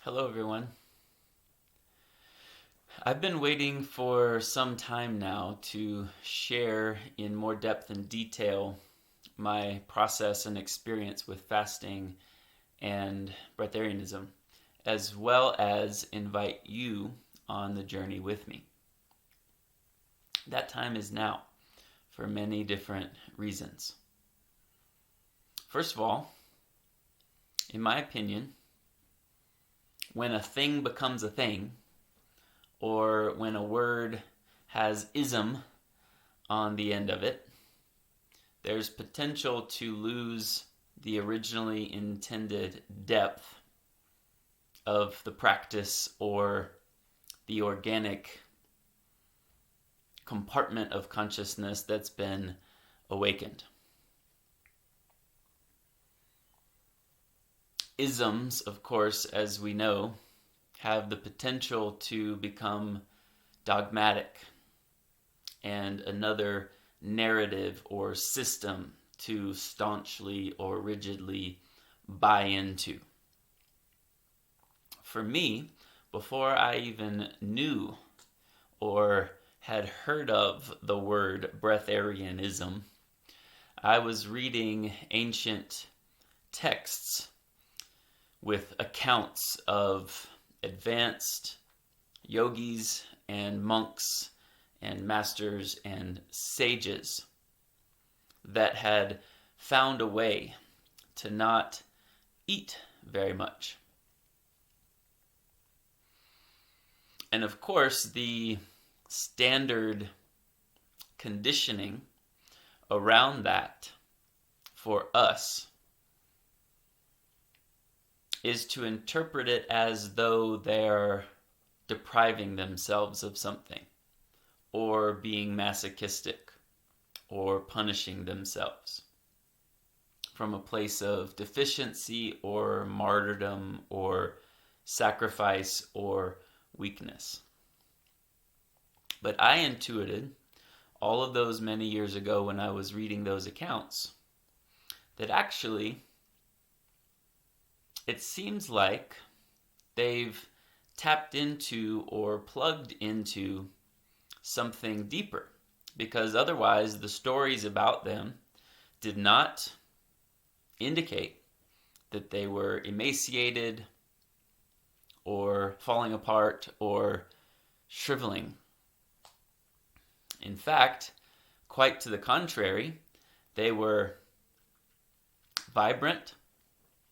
Hello, everyone. I've been waiting for some time now to share in more depth and detail my process and experience with fasting and Breatharianism, as well as invite you on the journey with me. That time is now for many different reasons. First of all, in my opinion, when a thing becomes a thing, or when a word has ism on the end of it, there's potential to lose the originally intended depth of the practice or the organic compartment of consciousness that's been awakened. Isms, of course, as we know, have the potential to become dogmatic and another narrative or system to staunchly or rigidly buy into. For me, before I even knew or had heard of the word Breatharianism, I was reading ancient texts with accounts of advanced yogis and monks and masters and sages that had found a way to not eat very much. And of course, the standard conditioning around that for us is to interpret it as though they're depriving themselves of something, or being masochistic, or punishing themselves from a place of deficiency or martyrdom or sacrifice or weakness. But I intuited all of those many years ago when I was reading those accounts that actually it seems like they've tapped into or plugged into something deeper, because otherwise the stories about them did not indicate that they were emaciated or falling apart or shriveling. In fact, quite to the contrary, they were vibrant,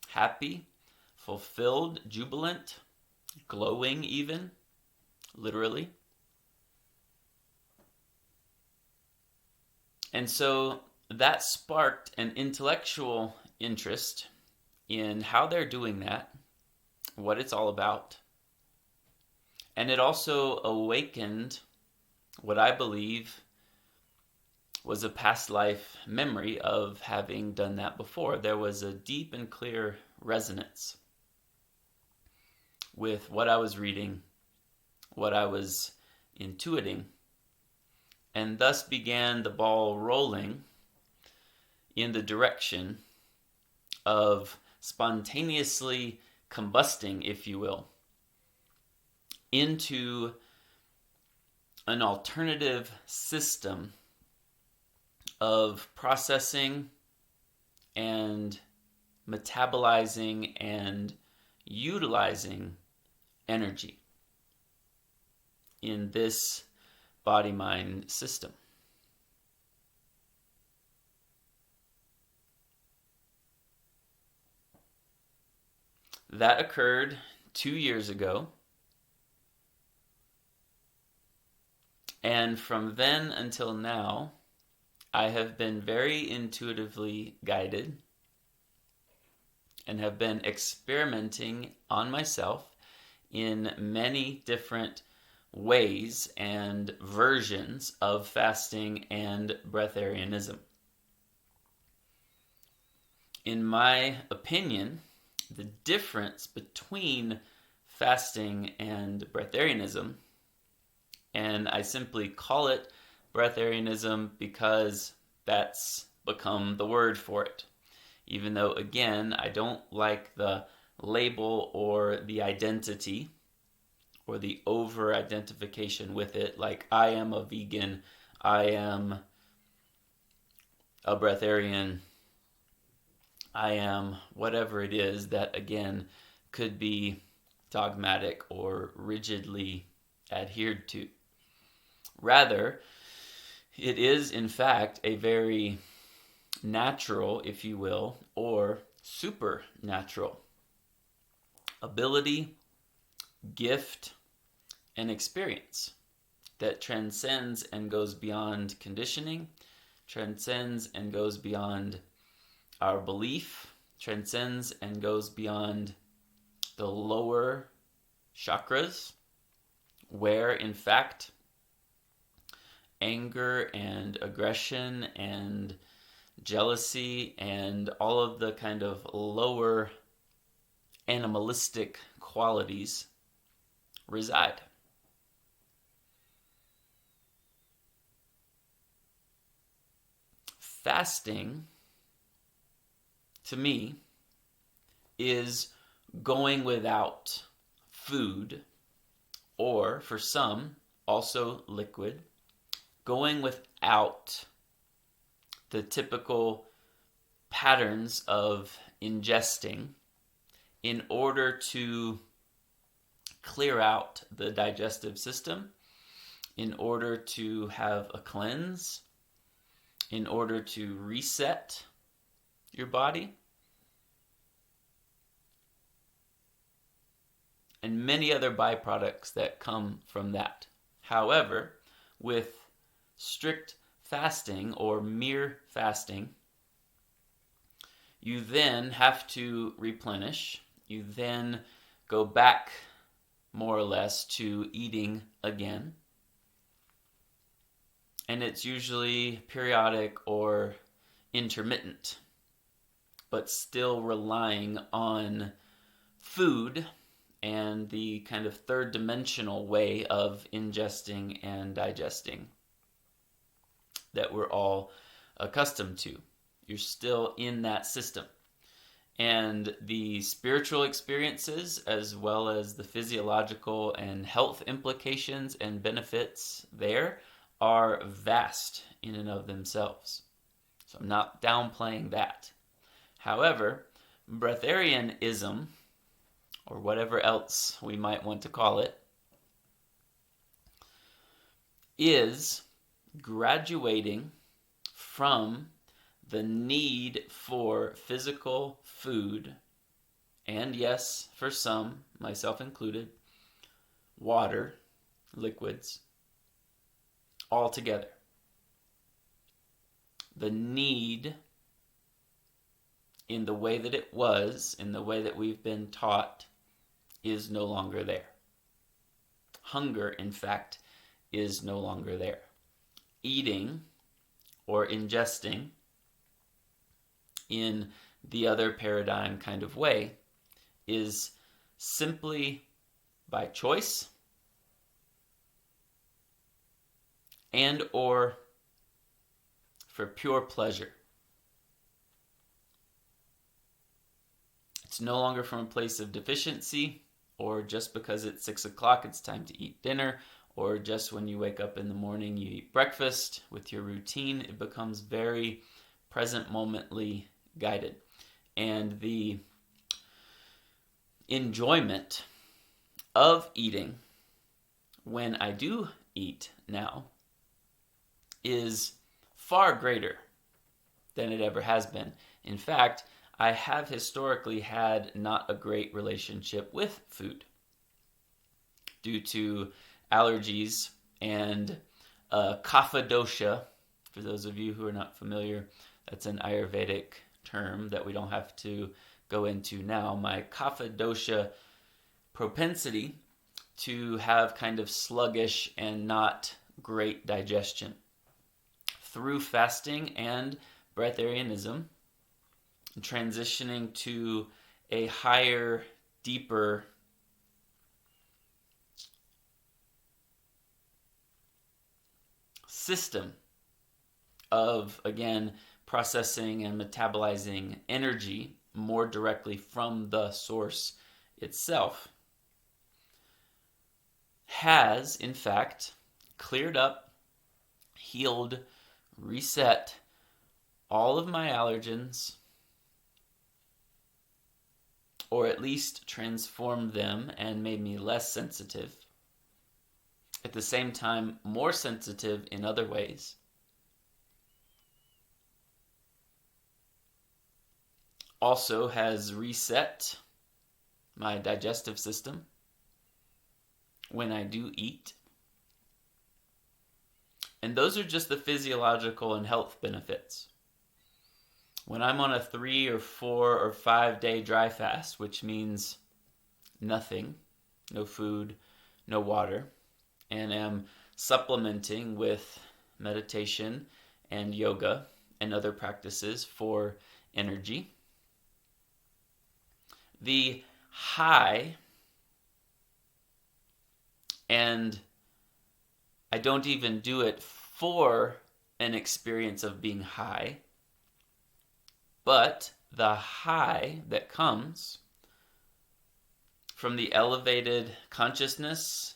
happy, fulfilled, jubilant, glowing even, literally. And so that sparked an intellectual interest in how they're doing that, what it's all about. And it also awakened what I believe was a past life memory of having done that before. There was a deep and clear resonance with what I was reading, what I was intuiting, and thus began the ball rolling in the direction of spontaneously combusting, if you will, into an alternative system of processing and metabolizing and utilizing energy in this body-mind system. That occurred 2 years ago, and from then until now, I have been very intuitively guided and have been experimenting on myself in many different ways and versions of fasting and breatharianism. In my opinion, the difference between fasting and breatharianism, and I simply call it Breatharianism because that's become the word for it. Even though, again, I don't like the label or the identity or the over identification with it, like I am a vegan, I am a breatharian, I am whatever it is that, again, could be dogmatic or rigidly adhered to. Rather, it is in fact a very natural, if you will, or supernatural ability, gift, and experience that transcends and goes beyond conditioning, transcends and goes beyond our belief, transcends and goes beyond the lower chakras, where in fact anger and aggression and jealousy and all of the kind of lower animalistic qualities reside. Fasting, to me, is going without food, or for some, also liquid, going without the typical patterns of ingesting in order to clear out the digestive system, in order to have a cleanse, in order to reset your body, and many other byproducts that come from that. However, with strict fasting or mere fasting, you then have to replenish. You then go back more or less to eating again. And it's usually periodic or intermittent, but still relying on food and the kind of third dimensional way of ingesting and digesting that we're all accustomed to. You're still in that system. And the spiritual experiences, as well as the physiological and health implications and benefits there, are vast in and of themselves. So I'm not downplaying that. However, breatharianism, or whatever else we might want to call it, is graduating from the need for physical food, and yes, for some, myself included, water, liquids, altogether. The need, in the way that it was, in the way that we've been taught, is no longer there. Hunger, in fact, is no longer there. Eating or ingesting in the other paradigm kind of way is simply by choice and or for pure pleasure. It's no longer from a place of deficiency, or just because it's 6 o'clock it's time to eat dinner, or just when you wake up in the morning you eat breakfast with your routine. It becomes very present momently guided. And the enjoyment of eating when I do eat now is far greater than it ever has been. In fact, I have historically had not a great relationship with food due to allergies and kapha dosha. For those of you who are not familiar, that's an Ayurvedic term that we don't have to go into now. My kapha dosha propensity to have kind of sluggish and not great digestion. Through fasting and breatharianism, transitioning to a higher, deeper system of, again, processing and metabolizing energy more directly from the source itself, has, in fact, cleared up, healed, reset all of my allergens, or at least transformed them and made me less sensitive. At the same time, more sensitive in other ways. Also has reset my digestive system when I do eat. And those are just the physiological and health benefits. When I'm on a 3 or 4 or 5 day dry fast, which means nothing, no food, no water, and am supplementing with meditation and yoga and other practices for energy, the high, and I don't even do it for an experience of being high, but the high that comes from the elevated consciousness,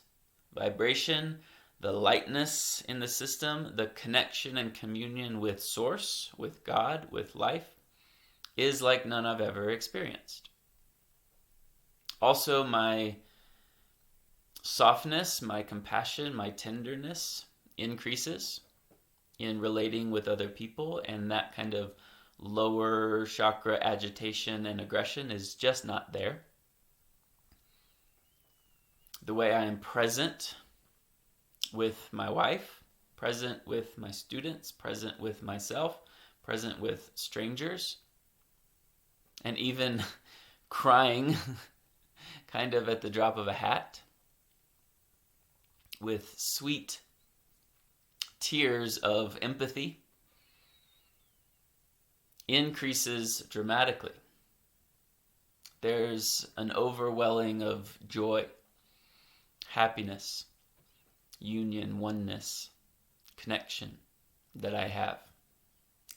vibration, the lightness in the system, the connection and communion with Source, with God, with life, is like none I've ever experienced. Also, my softness, my compassion, my tenderness increases in relating with other people, and that kind of lower chakra agitation and aggression is just not there. The way I am present with my wife, present with my students, present with myself, present with strangers, and even crying kind of at the drop of a hat with sweet tears of empathy, increases dramatically. There's an overwhelming of joy, happiness, union, oneness, connection that I have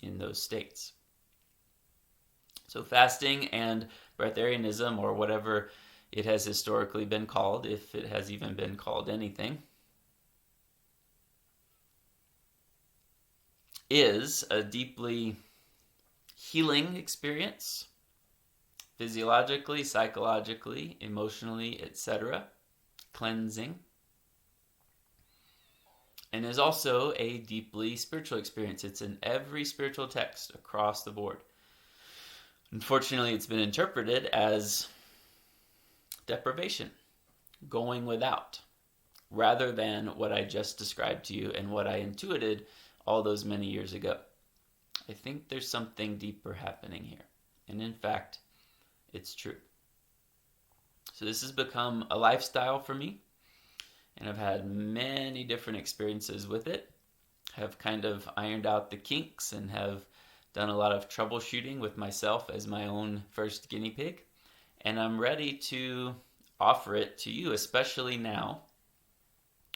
in those states. So fasting and Breatharianism, or whatever it has historically been called, if it has even been called anything, is a deeply healing experience, physiologically, psychologically, emotionally, etc., cleansing, and is also a deeply spiritual experience. It's in every spiritual text across the board. Unfortunately, it's been interpreted as deprivation, going without, rather than what I just described to you and what I intuited all those many years ago. I think there's something deeper happening here. And in fact, it's true. So this has become a lifestyle for me. And I've had many different experiences with it. Have kind of ironed out the kinks and have done a lot of troubleshooting with myself as my own first guinea pig. And I'm ready to offer it to you, especially now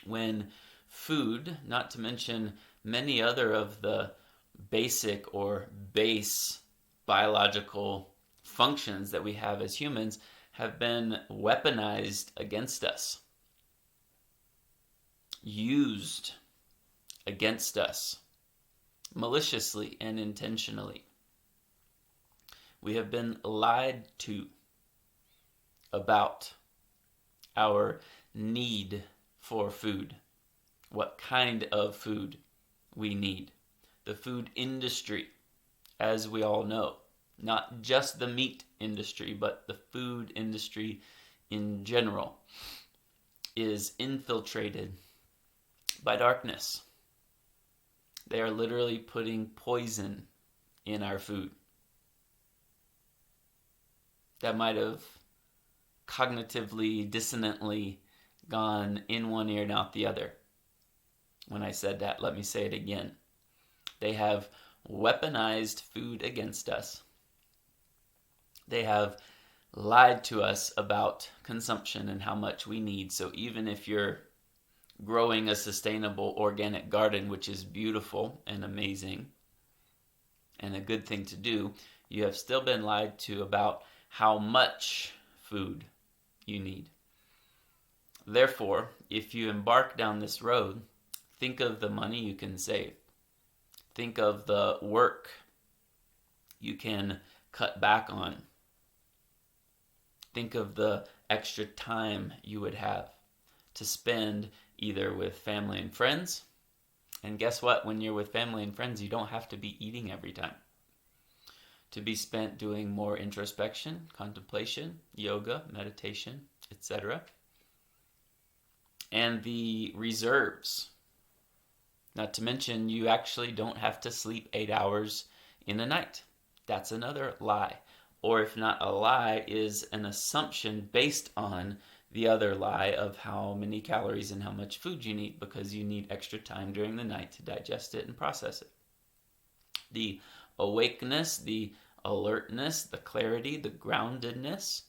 when food, not to mention many other of the basic or base biological functions that we have as humans, have been weaponized against us, used against us maliciously and intentionally. We have been lied to about our need for food, what kind of food we need. The food industry, as we all know, not just the meat industry, but the food industry in general, is infiltrated by darkness. They are literally putting poison in our food. That might have cognitively, dissonantly gone in one ear and out the other. When I said that, let me say it again. They have weaponized food against us. They have lied to us about consumption and how much we need. So even if you're growing a sustainable organic garden, which is beautiful and amazing and a good thing to do, you have still been lied to about how much food you need. Therefore, if you embark down this road, think of the money you can save. Think of the work you can cut back on. Think of the extra time you would have to spend either with family and friends. And guess what? When you're with family and friends, you don't have to be eating every time. To be spent doing more introspection, contemplation, yoga, meditation, etc. And the reserves. Not to mention, you actually don't have to sleep 8 hours in a night. That's another lie. Or if not a lie, is an assumption based on the other lie of how many calories and how much food you need, because you need extra time during the night to digest it and process it. The awakeness, the alertness, the clarity, the groundedness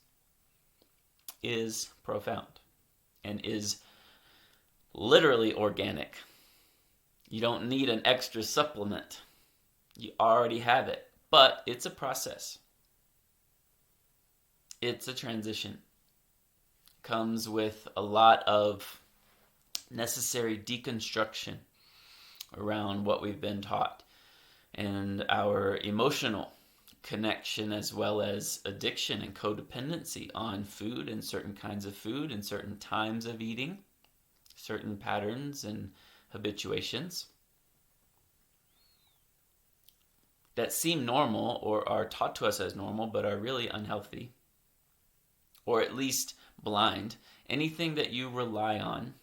is profound and is literally organic. You don't need an extra supplement. You already have it, but it's a process. It's a transition. Comes with a lot of necessary deconstruction around what we've been taught and our emotional connection, as well as addiction and codependency on food and certain kinds of food and certain times of eating, certain patterns and habituations that seem normal or are taught to us as normal but are really unhealthy, or at least blind. Anything that you rely on,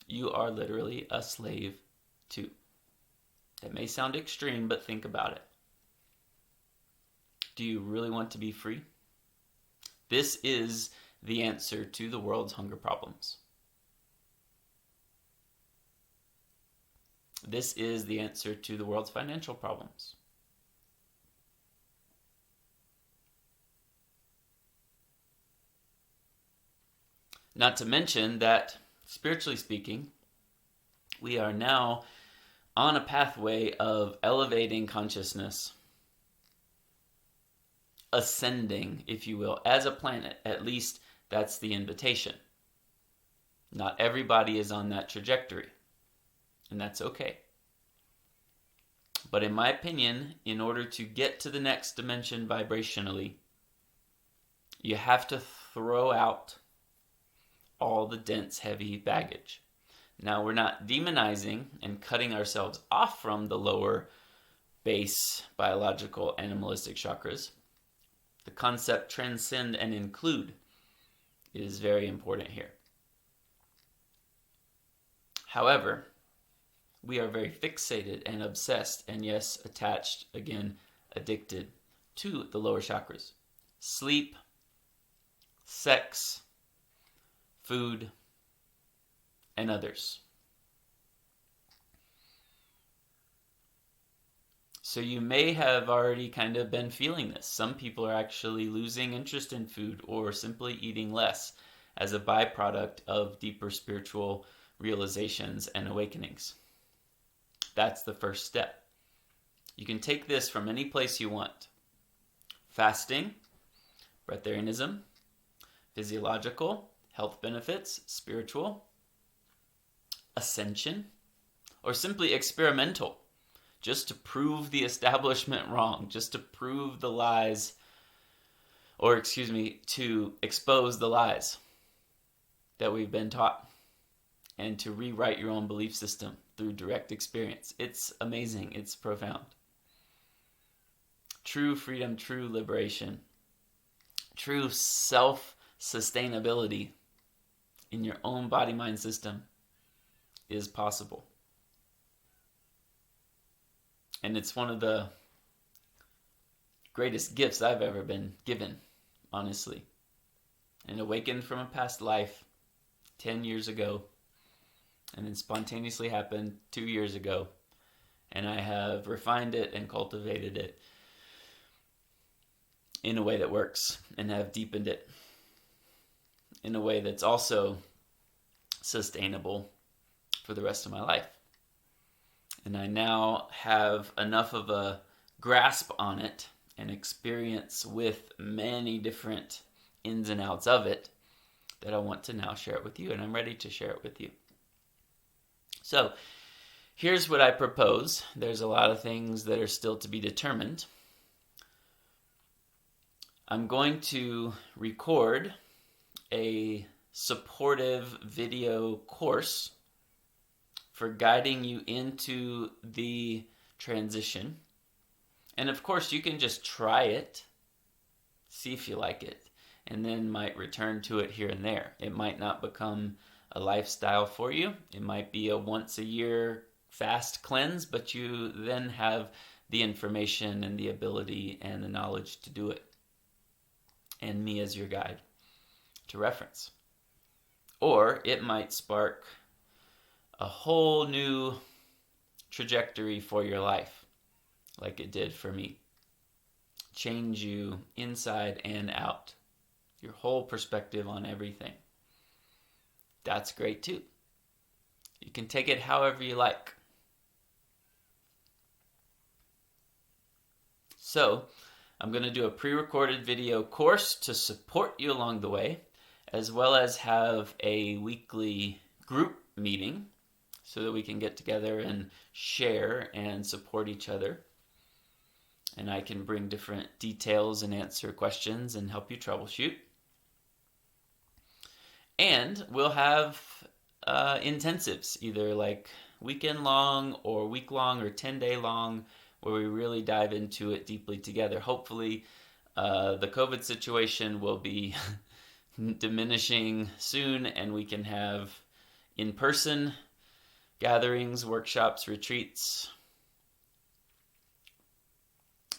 you are literally a slave to. That may sound extreme, but think about it. Do you really want to be free? This is the answer to the world's hunger problems. This is the answer to the world's financial problems. Not to mention that, spiritually speaking, we are now on a pathway of elevating consciousness, ascending, if you will, as a planet. At least that's the invitation. Not everybody is on that trajectory, and that's okay. But in my opinion, in order to get to the next dimension vibrationally, you have to throw out all the dense, heavy baggage. Now, we're not demonizing and cutting ourselves off from the lower base biological animalistic chakras. The concept transcend and include is very important here. However, we are very fixated and obsessed, and yes, attached, again, addicted to the lower chakras. Sleep, sex, food, and others. So you may have already kind of been feeling this. Some people are actually losing interest in food or simply eating less as a byproduct of deeper spiritual realizations and awakenings. That's the first step. You can take this from any place you want. Fasting, Breatharianism, physiological, health benefits, spiritual, ascension, or simply experimental, just to prove the establishment wrong, just to prove the lies, to expose the lies that we've been taught, and to rewrite your own belief system through direct experience. It's amazing. It's profound. True freedom, true liberation, true self-sustainability in your own body-mind system is possible. And it's one of the greatest gifts I've ever been given, honestly. And awakened from a past life 10 years ago, and then spontaneously happened 2 years ago. And I have refined it and cultivated it in a way that works, and have deepened it in a way that's also sustainable for the rest of my life. And I now have enough of a grasp on it an experience with many different ins and outs of it that I want to now share it with you, and I'm ready to share it with you. So here's what I propose. There's a lot of things that are still to be determined. I'm going to record a supportive video course for guiding you into the transition. And of course, you can just try it, see if you like it, and then might return to it here and there. It might not become a lifestyle for you. It might be a once a year fast cleanse, but you then have the information and the ability and the knowledge to do it, and me as your guide to reference. Or it might spark a whole new trajectory for your life, like it did for me. Change you inside and out, your whole perspective on everything. That's great too. You can take it however you like. So, I'm going to do a pre-recorded video course to support you along the way, as well as have a weekly group meeting so that we can get together and share and support each other. And I can bring different details and answer questions and help you troubleshoot. And we'll have intensives, either like weekend long or week long or 10-day long, where we really dive into it deeply together. Hopefully, the COVID situation will be diminishing soon, and we can have in-person gatherings, workshops, retreats.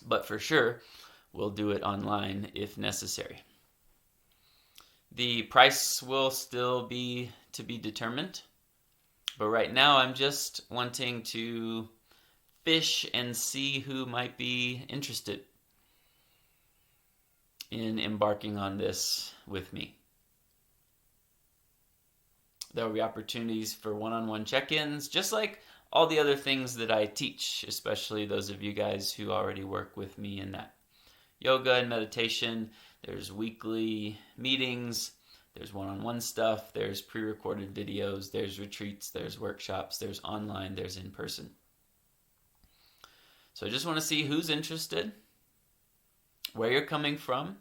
But for sure, we'll do it online if necessary. The price will still be to be determined, but right now I'm just wanting to fish and see who might be interested in embarking on this with me. There will be opportunities for one-on-one check-ins, just like all the other things that I teach, especially those of you guys who already work with me in that. Yoga and meditation, there's weekly meetings, there's one-on-one stuff, there's pre-recorded videos, there's retreats, there's workshops, there's online, there's in-person. So I just want to see who's interested, where you're coming from.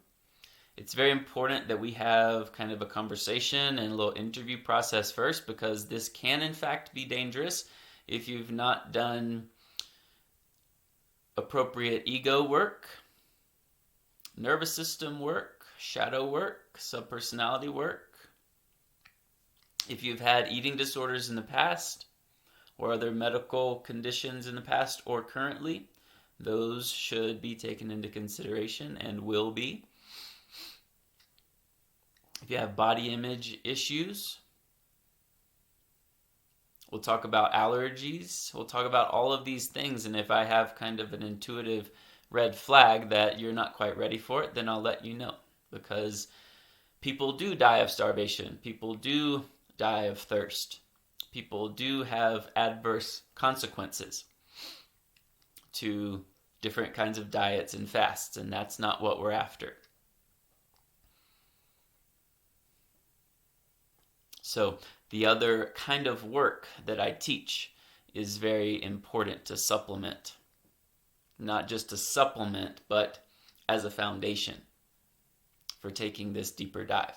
It's very important that we have kind of a conversation and a little interview process first, because this can in fact be dangerous if you've not done appropriate ego work, nervous system work, shadow work, subpersonality work. If you've had eating disorders in the past or other medical conditions in the past or currently, those should be taken into consideration and will be. If you have body image issues, we'll talk about allergies. We'll talk about all of these things. And if I have kind of an intuitive red flag that you're not quite ready for it, then I'll let you know. Because people do die of starvation. People do die of thirst. People do have adverse consequences to different kinds of diets and fasts. And that's not what we're after. So the other kind of work that I teach is very important to supplement. Not just to supplement, but as a foundation for taking this deeper dive.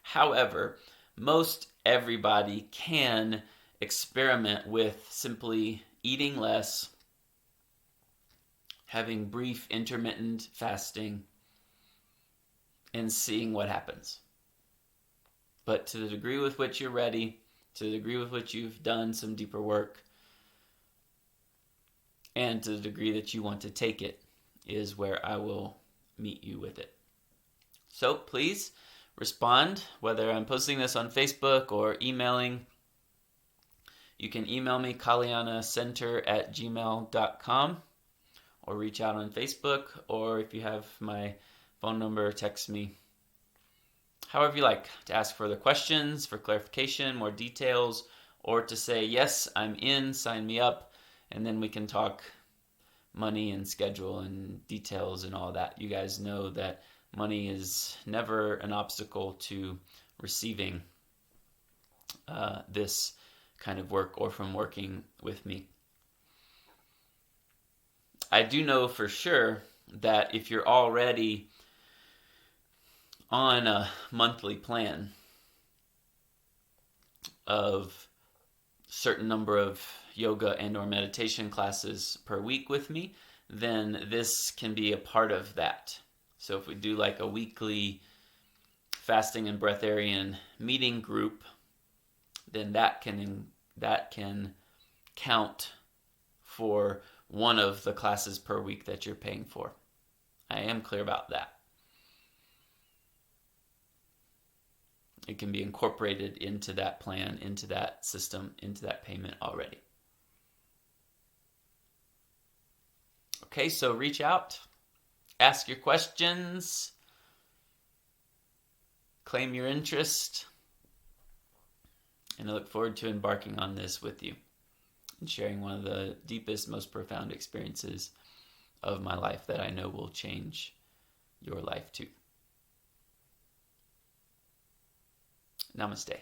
However, most everybody can experiment with simply eating less, having brief intermittent fasting, and seeing what happens. But to the degree with which you're ready, to the degree with which you've done some deeper work, and to the degree that you want to take it, is where I will meet you with it. So please respond, whether I'm posting this on Facebook or emailing. You can email me, kalianacenter@gmail.com, or reach out on Facebook, or if you have my phone number, text me. However you like, to ask further questions, for clarification, more details, or to say, yes, I'm in, sign me up, and then we can talk money and schedule and details and all that. You guys know that money is never an obstacle to receiving this kind of work or from working with me. I do know for sure that if you're already on a monthly plan of certain number of yoga and or meditation classes per week with me, then this can be a part of that. So if we do like a weekly fasting and breatharian meeting group, then that can count for one of the classes per week that you're paying for. I am clear about that. It can be incorporated into that plan, into that system, into that payment already. Okay, so reach out, ask your questions, claim your interest, and I look forward to embarking on this with you and sharing one of the deepest, most profound experiences of my life that I know will change your life too. Namaste.